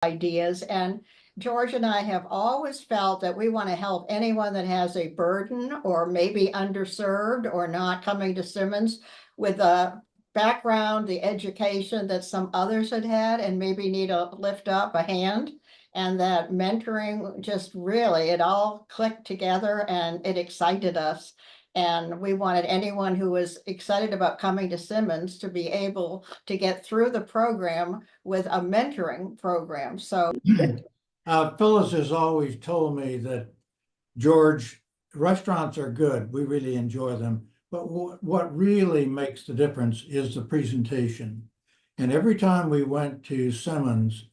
ideas. And George and I have always felt that we want to help anyone that has a burden or maybe underserved or not coming to Simmons with a background, the education that some others had had, and maybe need a lift up a hand. And that mentoring just really, it all clicked together and it excited us. And we wanted anyone who was excited about coming to Simmons to be able to get through the program with a mentoring program. So Phyllis has always told me that, George, restaurants are good. We really enjoy them. But what really makes the difference is the presentation. And every time we went to Simmons,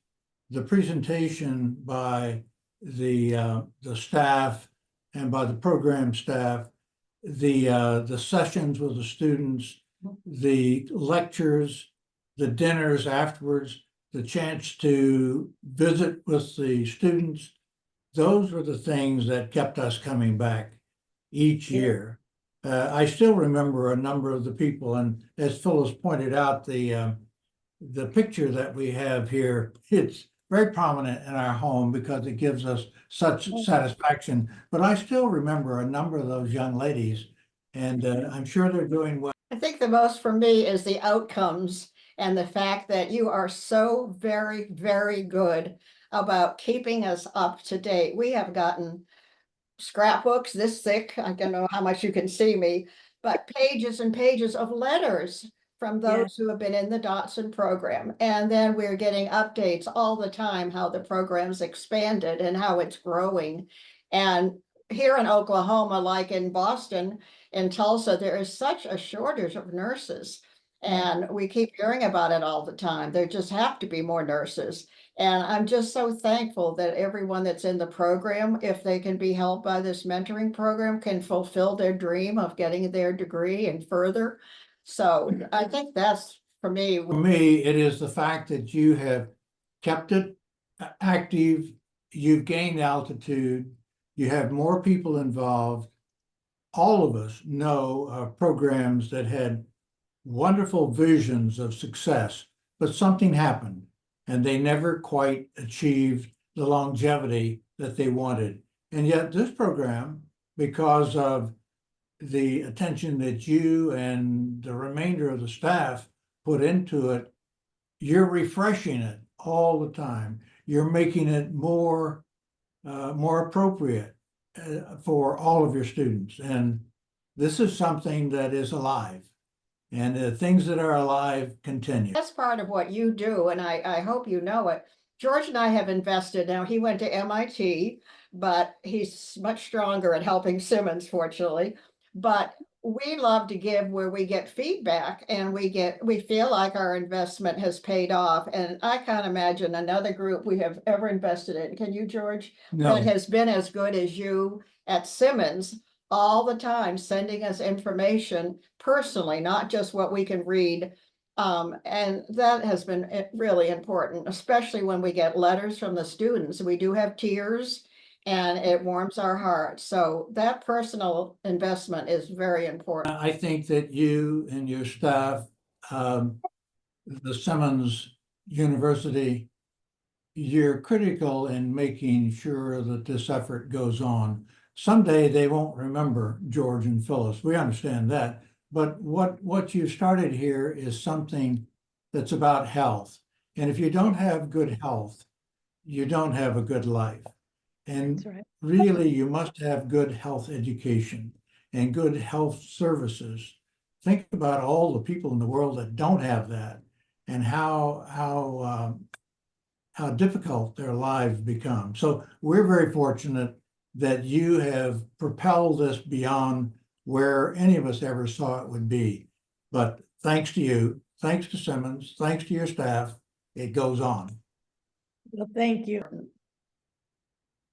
the presentation by the staff and by the program staff, the sessions with the students, the lectures, the dinners afterwards, the chance to visit with the students, those were the things that kept us coming back each year. I still remember a number of the people, and as Phyllis pointed out, the picture that we have here, it's very prominent in our home because it gives us such satisfaction. But I still remember a number of those young ladies, and I'm sure they're doing well. I think the most for me is the outcomes and the fact that you are so very, very good about keeping us up to date. We have gotten scrapbooks this thick. I don't know how much you can see me, but pages and pages of letters from those who have been in the Dotson program. And then we're getting updates all the time, how the program's expanded and how it's growing. And here in Oklahoma, like in Boston, in Tulsa, there is such a shortage of nurses. And we keep hearing about it all the time. There just have to be more nurses. And I'm just so thankful that everyone that's in the program, if they can be helped by this mentoring program, can fulfill their dream of getting their degree and further. So I think that's for me. For me, it is the fact that you have kept it active, you've gained altitude, you have more people involved. All of us know programs that had wonderful visions of success, but something happened and they never quite achieved the longevity that they wanted. And yet this program, because of the attention that you and the remainder of the staff put into it, you're refreshing it all the time. You're making it more appropriate for all of your students. And this is something that is alive. And the things that are alive continue. That's part of what you do, and I hope you know it. George and I have invested. Now, he went to MIT, but he's much stronger at helping Simmons, fortunately. But we love to give where we get feedback and we feel like our investment has paid off. And I can't imagine another group we have ever invested in. Can you, George? No. That has been as good as you at Simmons, all the time, sending us information personally, not just what we can read. And that has been really important, especially when we get letters from the students. We do have tears and it warms our hearts. So that personal investment is very important. I think that you and your staff, the Simmons University, you're critical in making sure that this effort goes on. Someday they won't remember George and Phyllis. We understand that. But what you started here is something that's about health. And if you don't have good health, you don't have a good life. And really, you must have good health education and good health services. Think about all the people in the world that don't have that and how difficult their lives become. So we're very fortunate that you have propelled this beyond where any of us ever saw it would be. But thanks to you, thanks to Simmons, thanks to your staff, it goes on. Well, thank you.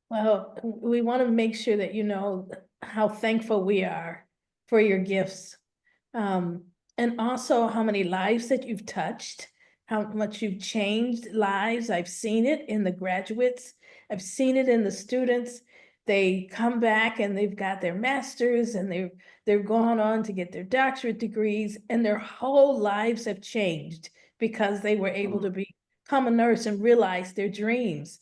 Well, we want to make sure that you know how thankful we are for your gifts. And also how many lives that you've touched, how much you've changed lives. I've seen it in the graduates. I've seen it in the students. They come back and they've got their masters and they've gone on to get their doctorate degrees, and their whole lives have changed because they were able to be become a nurse and realize their dreams.